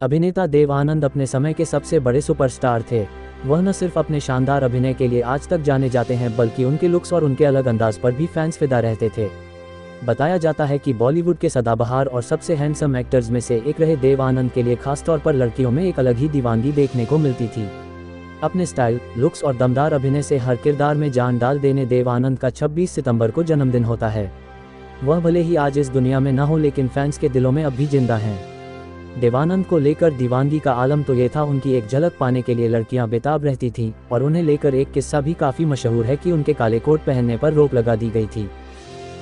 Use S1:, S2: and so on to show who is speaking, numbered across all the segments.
S1: अभिनेता देव आनंद अपने समय के सबसे बड़े सुपरस्टार थे। वह न सिर्फ अपने शानदार अभिनय के लिए आज तक जाने जाते हैं, बल्कि उनके लुक्स और उनके अलग अंदाज पर भी फैंस फिदा रहते थे। बताया जाता है कि बॉलीवुड के सदाबहार और सबसे हैंडसम एक्टर्स में से एक रहे देव आनंद के लिए खासतौर पर लड़कियों में एक अलग ही दीवानगी देखने को मिलती थी। अपने स्टाइल, लुक्स और दमदार अभिनय से हर किरदार में जान डाल देने देव आनंद का 26 सितंबर को जन्मदिन होता है। वह भले ही आज इस दुनिया में न हो, लेकिन फैंस के दिलों में अब भी जिंदा हैं। देवानंद को लेकर दीवानगी का आलम तो ये था, उनकी एक झलक पाने के लिए लड़कियां बेताब रहती थीं, और उन्हें लेकर एक किस्सा भी काफ़ी मशहूर है कि उनके काले कोट पहनने पर रोक लगा दी गई थी।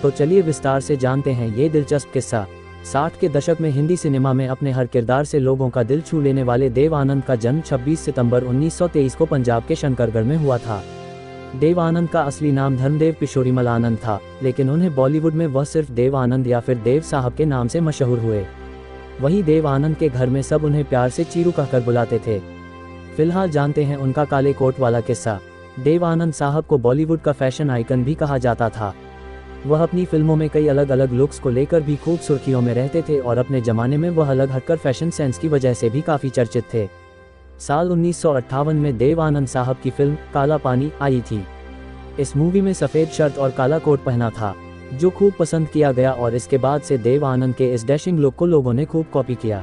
S1: तो चलिए विस्तार से जानते हैं ये दिलचस्प किस्सा। 60 के दशक में हिंदी सिनेमा में अपने हर किरदार से लोगों का दिल छू लेने वाले देव आनंद का जन्म 26 सितंबर 1923 को पंजाब के शंकरगढ़ में हुआ था। देव आनंद का असली नाम धर्मदेव किशोरीमल आनंद था, लेकिन उन्हें बॉलीवुड में वह सिर्फ देव आनंद या फिर देव साहब के नाम से मशहूर हुए। वहीं देव आनंद के घर में सब उन्हें प्यार से चीरू कहकर बुलाते थे। फिलहाल जानते हैं उनका काले कोट वाला किस्सा। देव आनंद साहब को बॉलीवुड का फैशन आइकन भी कहा जाता था। वह अपनी फिल्मों में कई अलग अलग लुक्स को लेकर भी खूब सुर्खियों में रहते थे, और अपने जमाने में वह अलग हटकर फैशन सेंस की वजह से भी काफ़ी चर्चित थे। साल 1958 में देव आनंद साहब की फिल्म काला पानी आई थी। इस मूवी में सफ़ेद शर्ट और काला कोट पहना था, जो खूब पसंद किया गया, और इसके बाद से देव आनंद के इस डैशिंग लुक को लोगों ने खूब कॉपी किया।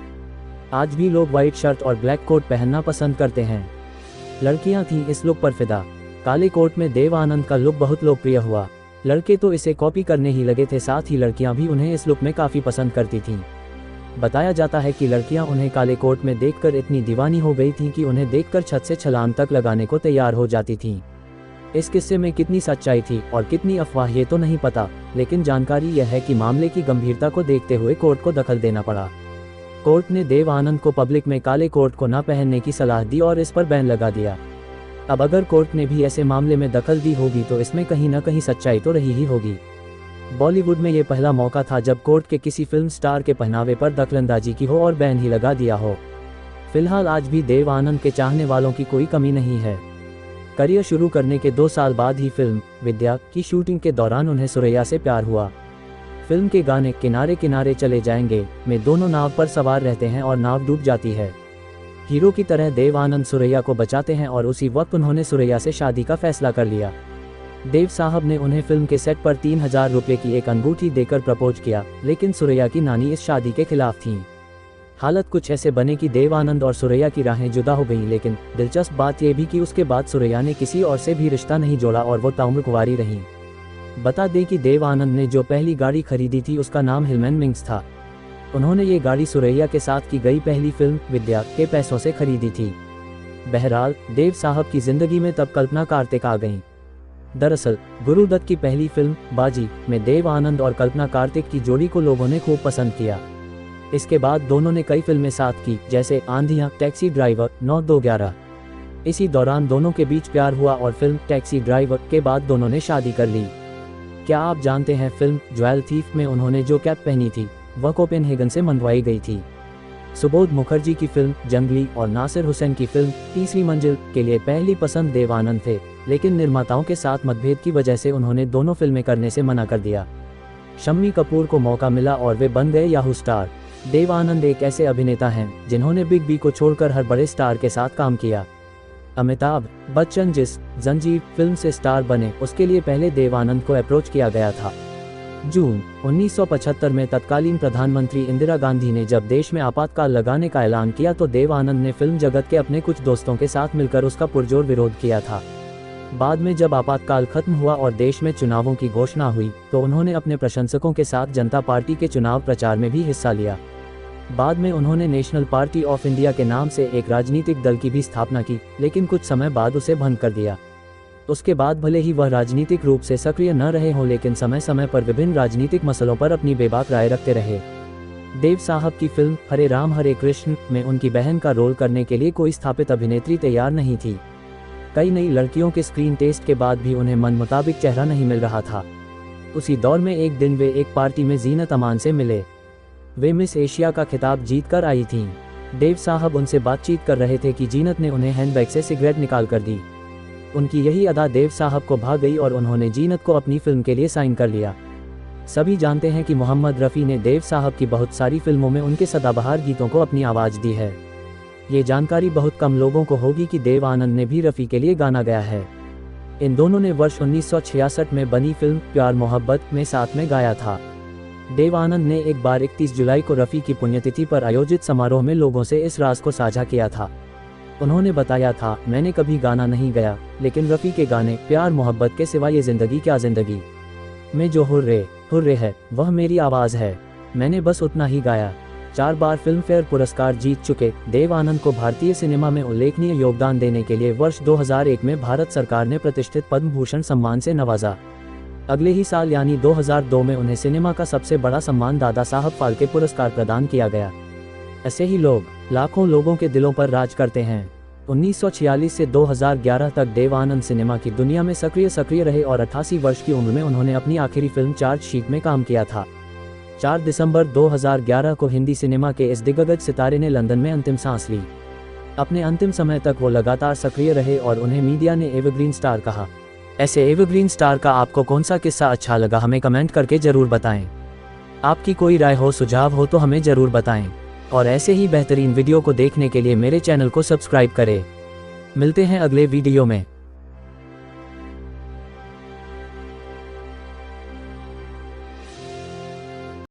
S1: आज भी लोग व्हाइट शर्ट और ब्लैक कोट पहनना पसंद करते हैं। लड़कियां थीं इस लुक पर फिदा। काले कोट में देव आनंद का लुक बहुत लोकप्रिय हुआ। लड़के तो इसे कॉपी करने ही लगे थे, साथ ही लड़कियां भी उन्हें इस लुक में काफ़ी पसंद करती थीं। बताया जाता है कि लड़कियां उन्हें काले कोट में देखकर इतनी दीवानी हो गई थीं कि उन्हें देखकर छत से छलांग तक लगाने को तैयार हो जाती थीं। इस किस्से में कितनी सच्चाई थी और कितनी अफवाह ये तो नहीं पता, लेकिन जानकारी यह है कि मामले की गंभीरता को देखते हुए कोर्ट को दखल देना पड़ा। कोर्ट ने देव आनंद को पब्लिक में काले कोट को न पहनने की सलाह दी और इस पर बैन लगा दिया। अब अगर कोर्ट ने भी ऐसे मामले में दखल दी होगी तो इसमें कहीं न कहीं सच्चाई तो रही ही होगी। बॉलीवुड में ये पहला मौका था जब कोर्ट के किसी फिल्म स्टार के पहनावे पर दखलंदाजी की हो और बैन ही लगा दिया हो। फिलहाल आज भी देव आनंद के चाहने वालों की कोई कमी नहीं है। करियर शुरू करने के 2 साल बाद ही फिल्म विद्या की शूटिंग के दौरान उन्हें सुरैया से प्यार हुआ। फिल्म के गाने किनारे किनारे चले जाएंगे में दोनों नाव पर सवार रहते हैं और नाव डूब जाती है। हीरो की तरह देव आनंद सुरैया को बचाते हैं और उसी वक्त उन्होंने सुरैया से शादी का फैसला कर लिया। देव साहब ने उन्हें फिल्म के सेट पर 3000 रुपये की एक अंगूठी देकर प्रपोज किया, लेकिन सुरैया की नानी इस शादी के खिलाफ थीं। हालत कुछ ऐसे बने कि देव आनंद और सुरैया की राहें जुदा हो गईं, लेकिन दिलचस्प बात यह भी कि उसके बाद सुरैया ने किसी और से भी रिश्ता नहीं जोड़ा और वो ताउम्र कुंवारी रहीं। बता दें कि देव आनंद ने जो पहली गाड़ी खरीदी थी उसका नाम हिलमैन मिंग्स था। उन्होंने ये गाड़ी सुरैया के साथ की गई पहली फिल्म विद्या के पैसों से खरीदी थी। बहरहाल देव साहब की जिंदगी में तब कल्पना कार्तिक आ गईं। दरअसल गुरुदत्त की पहली फिल्म बाजी में देव आनंद और कल्पना कार्तिक की जोड़ी को लोगों ने खूब पसंद किया। इसके बाद दोनों ने कई फिल्में साथ की, जैसे आंधियां, टैक्सी ड्राइवर, 9-2-11। इसी दौरान दोनों के बीच प्यार हुआ और फिल्म टैक्सी ड्राइवर के बाद दोनों ने शादी कर ली। क्या आप जानते हैं फिल्म ज्वेल थीफ में उन्होंने जो कैप पहनी थी वह कोपेनहेगन से मंगवाई गई थी। सुबोध मुखर्जी की फिल्म जंगली और नासिर हुसैन की फिल्म तीसरी मंजिल के लिए पहली पसंद देव आनंद थे, लेकिन निर्माताओं के साथ मतभेद की वजह से उन्होंने दोनों फिल्में करने से मना कर दिया। शम्मी कपूर को मौका मिला और वे बन गए याहू स्टार। देव आनंद एक ऐसे अभिनेता हैं जिन्होंने बिग बी को छोड़कर हर बड़े स्टार के साथ काम किया। अमिताभ बच्चन जिस जंजीर फिल्म से स्टार बने उसके लिए पहले देव आनंद को अप्रोच किया गया था। जून 1975 में तत्कालीन प्रधानमंत्री इंदिरा गांधी ने जब देश में आपातकाल लगाने का ऐलान किया तो देव आनंद ने फिल्म जगत के अपने कुछ दोस्तों के साथ मिलकर उसका पुरजोर विरोध किया था। बाद में जब आपातकाल खत्म हुआ और देश में चुनावों की घोषणा हुई तो उन्होंने अपने प्रशंसकों के साथ जनता पार्टी के चुनाव प्रचार में भी हिस्सा लिया। बाद में उन्होंने नेशनल पार्टी ऑफ इंडिया के नाम से एक राजनीतिक दल की भी स्थापना की, लेकिन कुछ समय बाद उसे भंग कर दिया। उसके बाद भले ही वह राजनीतिक रूप से सक्रिय न रहे हों, लेकिन समय समय पर विभिन्न राजनीतिक मसलों पर अपनी बेबाक राय रखते रहे। देव साहब की फिल्म हरे राम हरे कृष्ण में उनकी बहन का रोल करने के लिए कोई स्थापित अभिनेत्री तैयार नहीं थी। कई नई लड़कियों के स्क्रीन टेस्ट के बाद भी उन्हें मन मुताबिक चेहरा नहीं मिल रहा था। उसी दौर में एक दिन वे एक पार्टी में जीनत अमान से मिले। वे मिस एशिया का खिताब जीत कर आई थीं। देव साहब उनसे बातचीत कर रहे थे कि जीनत ने उन्हें हैंडबैग से सिगरेट निकाल कर दी। उनकी यही अदा देव साहब को भा गई और उन्होंने जीनत को अपनी फिल्म के लिए साइन कर लिया। सभी जानते हैं कि मोहम्मद रफ़ी ने देव साहब की बहुत सारी फिल्मों में उनके सदाबहार गीतों को अपनी आवाज़ दी है। ये जानकारी बहुत कम लोगों को होगी कि देव आनंद ने भी रफ़ी के लिए गाना गाया है। इन दोनों ने वर्ष 1966 में बनी फिल्म प्यार मोहब्बत में साथ में गाया था। देव आनंद ने एक बार 31 जुलाई को रफ़ी की पुण्यतिथि पर आयोजित समारोह में लोगों से इस राज को साझा किया था। उन्होंने बताया था, मैंने कभी गाना नहीं गाया, लेकिन रफ़ी के गाने प्यार मोहब्बत के सिवा ये ज़िंदगी क्या ज़िंदगी में जो हुर्रे है वह मेरी आवाज़ है, मैंने बस उतना ही गाया। 4 बार फिल्म फेयर पुरस्कार जीत चुके देव आनंद को भारतीय सिनेमा में उल्लेखनीय योगदान देने के लिए वर्ष 2001 में भारत सरकार ने प्रतिष्ठित पद्म भूषण सम्मान से नवाजा। अगले ही साल यानी 2002 में उन्हें सिनेमा का सबसे बड़ा सम्मान दादा साहब फाल्के पुरस्कार प्रदान किया गया। ऐसे ही लोग लाखों लोगों के दिलों पर राज करते हैं। 1946 से 2011 तक देव आनंद सिनेमा की दुनिया में सक्रिय रहे और 88 वर्ष की उम्र में उन्होंने अपनी आखिरी फिल्म चार्जशीट में काम किया था। 4 दिसंबर 2011 को हिंदी सिनेमा के इस दिग्गज सितारे ने लंदन में अंतिम सांस ली। अपने अंतिम समय तक वो लगातार सक्रिय रहे और उन्हें मीडिया ने एवरग्रीन स्टार कहा। ऐसे एवरग्रीन स्टार का आपको कौन सा किस्सा अच्छा लगा, हमें कमेंट करके ज़रूर बताएं। आपकी कोई राय हो, सुझाव हो तो हमें ज़रूर बताएं। और ऐसे ही बेहतरीन वीडियो को देखने के लिए मेरे चैनल को सब्सक्राइब करें। मिलते हैं अगले वीडियो में।